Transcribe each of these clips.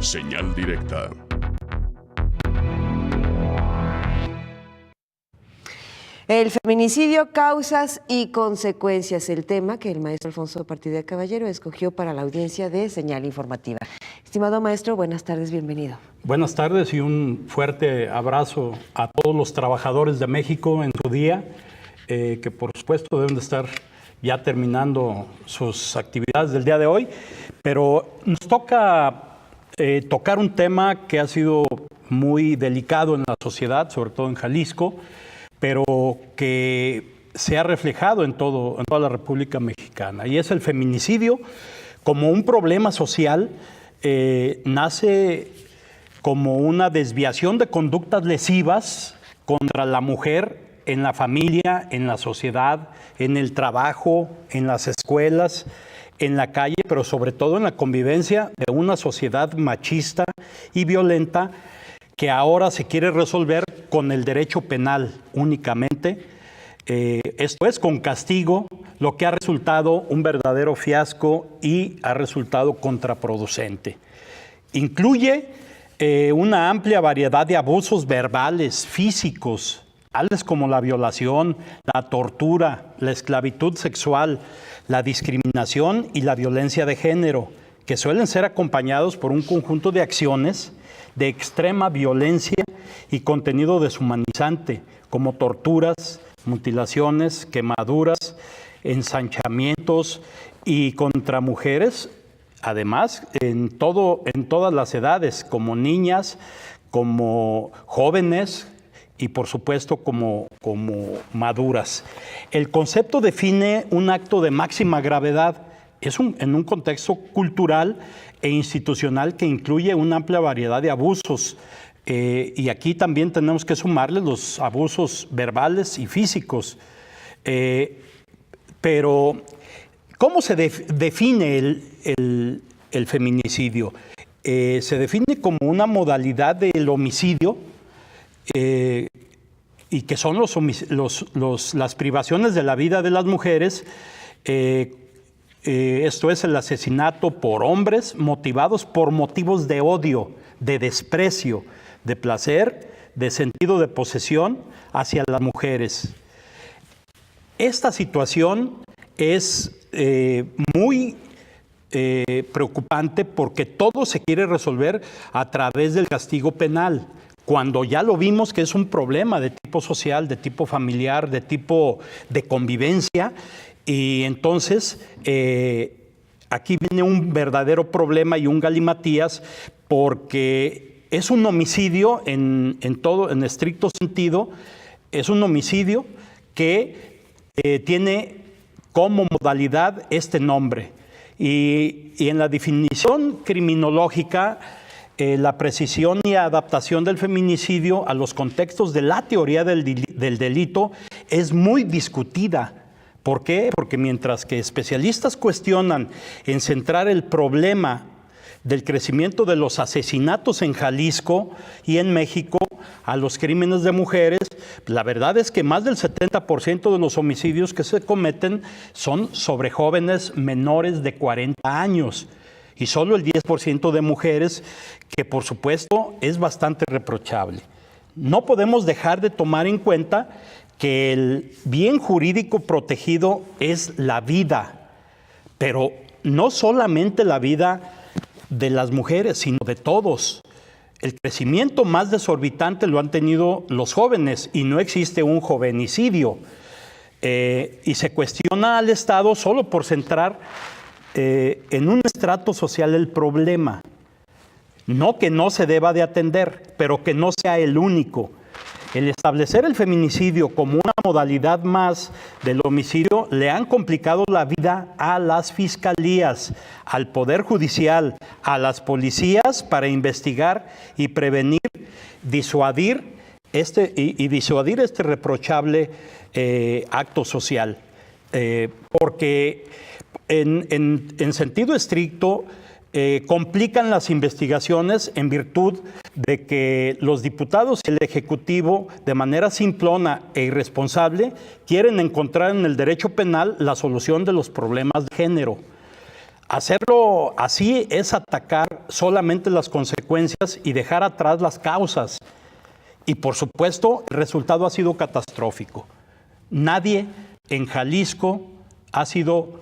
Señal directa. El feminicidio, causas y consecuencias, el tema que el maestro Alfonso Partida Caballero escogió para la audiencia de Señal Informativa. Estimado maestro, buenas tardes, bienvenido. Buenas tardes y un fuerte abrazo a todos los trabajadores de México en su día, que por supuesto deben de estar ya terminando sus actividades del día de hoy, pero nos toca tocar un tema que ha sido muy delicado en la sociedad, sobre todo en Jalisco, pero que se ha reflejado en toda la República Mexicana, y es el feminicidio como un problema social. Nace como una desviación de conductas lesivas contra la mujer en la familia, en la sociedad, en el trabajo, en las escuelas, en la calle, pero sobre todo en la convivencia de una sociedad machista y violenta que ahora se quiere resolver con el derecho penal únicamente. Esto es con castigo, lo que ha resultado un verdadero fiasco y ha resultado contraproducente. Incluye una amplia variedad de abusos verbales, físicos, tales como la violación, la tortura, la esclavitud sexual, la discriminación y la violencia de género, que suelen ser acompañados por un conjunto de acciones de extrema violencia y contenido deshumanizante, como torturas, mutilaciones, quemaduras, ensanchamientos y contra mujeres, además en todas las edades, como niñas, como jóvenes y por supuesto como maduras. El concepto define un acto de máxima gravedad. En un contexto cultural e institucional que incluye una amplia variedad de abusos. Y aquí también tenemos que sumarle los abusos verbales y físicos. Pero, ¿cómo se define el feminicidio? Se define como una modalidad del homicidio y que son las privaciones de la vida de las mujeres. Esto es el asesinato por hombres motivados por motivos de odio, de desprecio, de placer, de sentido de posesión hacia las mujeres. Esta situación es muy preocupante porque todo se quiere resolver a través del castigo penal, cuando ya lo vimos que es un problema de tipo social, de tipo familiar, de tipo de convivencia. Y entonces aquí viene un verdadero problema y un galimatías, porque es un homicidio en estricto sentido, es un homicidio que tiene como modalidad este nombre. Y en la definición criminológica, la precisión y adaptación del feminicidio a los contextos de la teoría del delito es muy discutida. ¿Por qué? Porque mientras que especialistas cuestionan en centrar el problema del crecimiento de los asesinatos en Jalisco y en México a los crímenes de mujeres, la verdad es que más del 70% de los homicidios que se cometen son sobre jóvenes menores de 40 años y solo el 10% de mujeres, que por supuesto es bastante reprochable. No podemos dejar de tomar en cuenta que el bien jurídico protegido es la vida, pero no solamente la vida de las mujeres, sino de todos. El crecimiento más desorbitante lo han tenido los jóvenes y no existe un jovenicidio. Y se cuestiona al Estado solo por centrar en un estrato social el problema. No que no se deba de atender, pero que no sea el único. El establecer el feminicidio como una modalidad más del homicidio le han complicado la vida a las fiscalías, al Poder Judicial, a las policías para investigar y prevenir, disuadir este reprochable acto social. Porque en sentido estricto, complican las investigaciones en virtud de que los diputados y el Ejecutivo, de manera simplona e irresponsable, quieren encontrar en el derecho penal la solución de los problemas de género. Hacerlo así es atacar solamente las consecuencias y dejar atrás las causas. Y por supuesto, el resultado ha sido catastrófico. Nadie en Jalisco ha sido,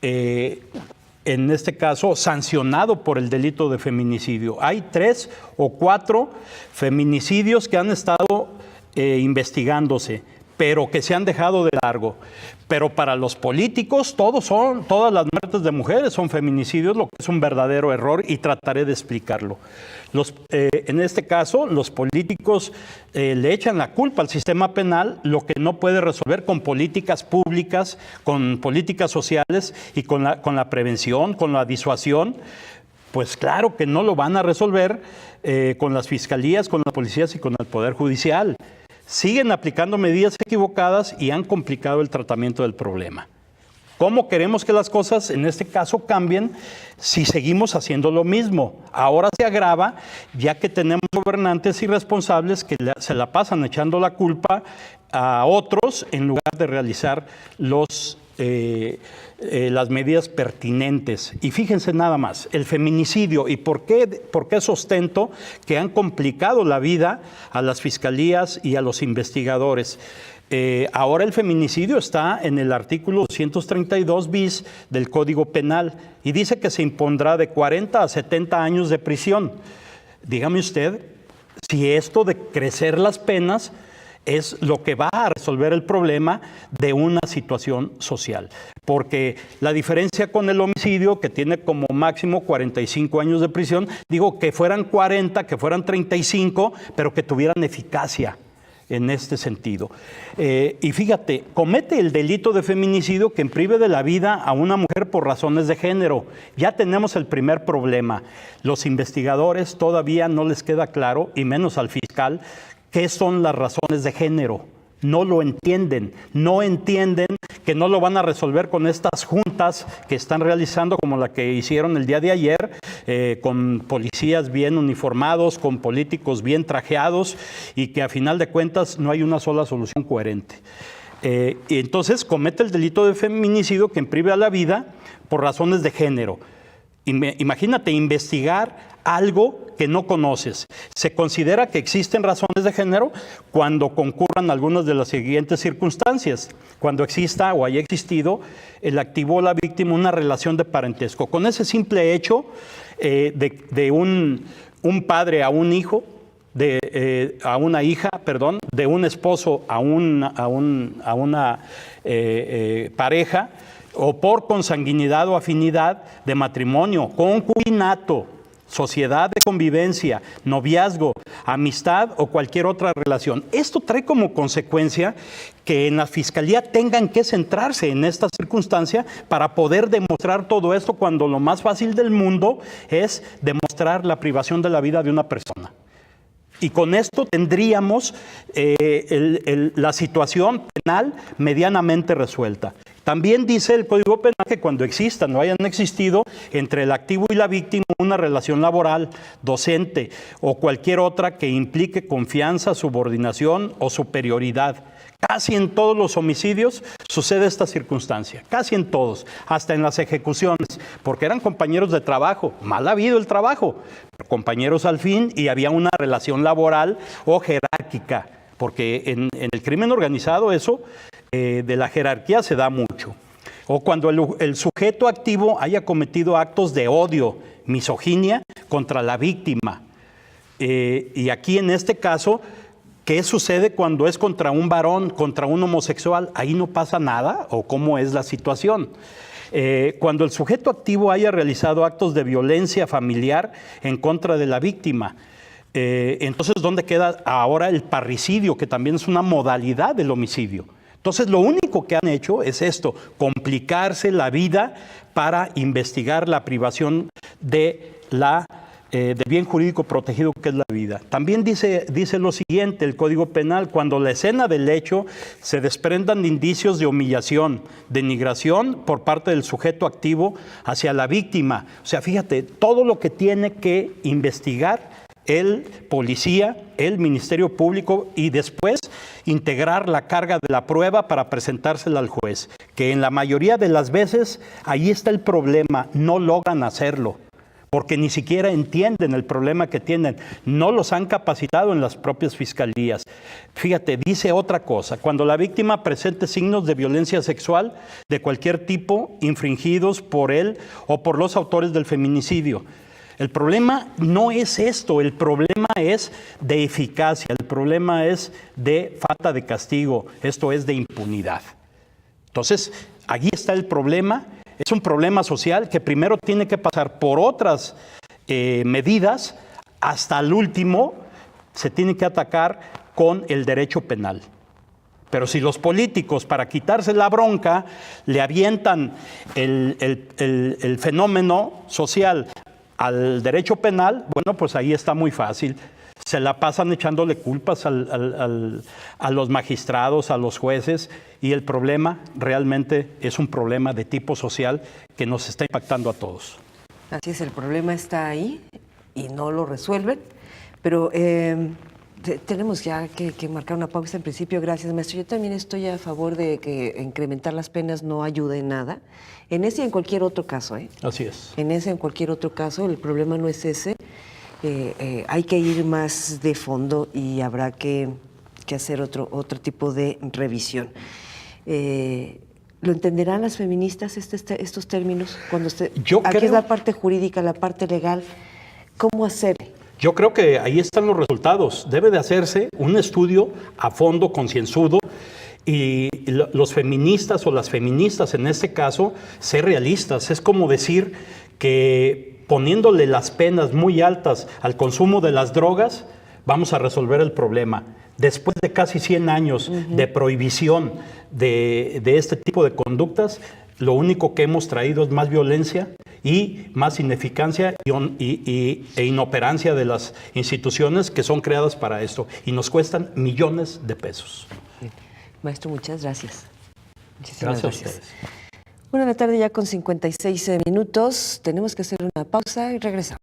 en este caso, sancionado por el delito de feminicidio. Hay 3 o 4 feminicidios que han estado investigándose, pero que se han dejado de largo. Pero para los políticos, todas las muertes de mujeres son feminicidios, lo que es un verdadero error, y trataré de explicarlo. En este caso, los políticos le echan la culpa al sistema penal, lo que no puede resolver con políticas públicas, con políticas sociales y con la prevención, con la disuasión. Pues claro que no lo van a resolver con las fiscalías, con las policías y con el Poder Judicial. Siguen aplicando medidas equivocadas y han complicado el tratamiento del problema. ¿Cómo queremos que las cosas en este caso cambien si seguimos haciendo lo mismo? Ahora se agrava ya que tenemos gobernantes irresponsables que se la pasan echando la culpa a otros en lugar de realizar las medidas pertinentes. Y fíjense nada más, el feminicidio, ¿y por qué sostento que han complicado la vida a las fiscalías y a los investigadores? Ahora el feminicidio está en el artículo 232 bis del Código Penal y dice que se impondrá de 40 a 70 años de prisión. Dígame usted si esto de crecer las penas es lo que va a resolver el problema de una situación social. Porque la diferencia con el homicidio, que tiene como máximo 45 años de prisión, digo que fueran 40, que fueran 35, pero que tuvieran eficacia en este sentido. Y fíjate, comete el delito de feminicidio quien prive de la vida a una mujer por razones de género. Ya tenemos el primer problema. Los investigadores todavía no les queda claro, y menos al fiscal, qué son las razones de género. No lo entienden, no entienden que no lo van a resolver con estas juntas que están realizando, como la que hicieron el día de ayer, con policías bien uniformados, con políticos bien trajeados, y que a final de cuentas no hay una sola solución coherente. Y entonces comete el delito de feminicidio quien prive a la vida por razones de género. Imagínate investigar algo que no conoces. Se considera que existen razones de género cuando concurran algunas de las siguientes circunstancias. Cuando exista o haya existido el activo o la víctima una relación de parentesco. Con ese simple hecho de un padre a un hijo, a una hija, perdón, de un esposo a una pareja, o por consanguinidad o afinidad de matrimonio, concubinato, sociedad de convivencia, noviazgo, amistad o cualquier otra relación. Esto trae como consecuencia que en la fiscalía tengan que centrarse en esta circunstancia para poder demostrar todo esto, cuando lo más fácil del mundo es demostrar la privación de la vida de una persona. Y con esto tendríamos la situación penal medianamente resuelta. También dice el Código Penal que cuando existan o hayan existido entre el activo y la víctima una relación laboral, docente o cualquier otra que implique confianza, subordinación o superioridad. Casi en todos los homicidios sucede esta circunstancia, casi en todos, hasta en las ejecuciones, porque eran compañeros de trabajo, mal habido el trabajo, pero compañeros al fin, y había una relación laboral o jerárquica, porque en el crimen organizado eso de la jerarquía se da mucho. O cuando el sujeto activo haya cometido actos de odio, misoginia contra la víctima. Y aquí en este caso, ¿qué sucede cuando es contra un varón, contra un homosexual? ¿Ahí no pasa nada? ¿O cómo es la situación? Cuando el sujeto activo haya realizado actos de violencia familiar en contra de la víctima. Entonces, ¿dónde queda ahora el parricidio, que también es una modalidad del homicidio? Entonces, lo único que han hecho es esto, complicarse la vida para investigar la privación del bien jurídico protegido que es la vida. También dice lo siguiente el Código Penal: cuando la escena del hecho se desprendan de indicios de humillación, denigración por parte del sujeto activo hacia la víctima. O sea, fíjate, todo lo que tiene que investigar el policía, el Ministerio Público y después integrar la carga de la prueba para presentársela al juez, que en la mayoría de las veces ahí está el problema, no logran hacerlo, porque ni siquiera entienden el problema que tienen, no los han capacitado en las propias fiscalías. Fíjate, dice otra cosa, cuando la víctima presente signos de violencia sexual de cualquier tipo infringidos por él o por los autores del feminicidio. El problema no es esto, el problema es de eficacia, el problema es de falta de castigo, esto es de impunidad. Entonces, allí está el problema, es un problema social que primero tiene que pasar por otras medidas, hasta el último se tiene que atacar con el derecho penal. Pero si los políticos, para quitarse la bronca, le avientan el fenómeno social al derecho penal, bueno, pues ahí está muy fácil. Se la pasan echándole culpas a los magistrados, a los jueces, y el problema realmente es un problema de tipo social que nos está impactando a todos. Así es, el problema está ahí y no lo resuelven, pero tenemos ya que marcar una pausa en principio. Gracias, maestro. Yo también estoy a favor de que incrementar las penas no ayude en nada, en ese y en cualquier otro caso. Así es. En ese y en cualquier otro caso, el problema no es ese. Hay que ir más de fondo y habrá que hacer otro tipo de revisión. ¿Lo entenderán las feministas estos términos? Cuando aquí es la parte jurídica, la parte legal. ¿Cómo hacer? Yo creo que ahí están los resultados. Debe de hacerse un estudio a fondo, concienzudo, y los feministas o las feministas en este caso, ser realistas. Es como decir que poniéndole las penas muy altas al consumo de las drogas, vamos a resolver el problema. Después de casi 100 años de prohibición de este tipo de conductas, lo único que hemos traído es más violencia y más ineficacia e inoperancia de las instituciones que son creadas para esto, y nos cuestan millones de pesos. Bien. Maestro, muchas gracias. Muchísimas gracias. A ustedes. 1 de la tarde ya con 56 minutos. Tenemos que hacer una pausa y regresamos.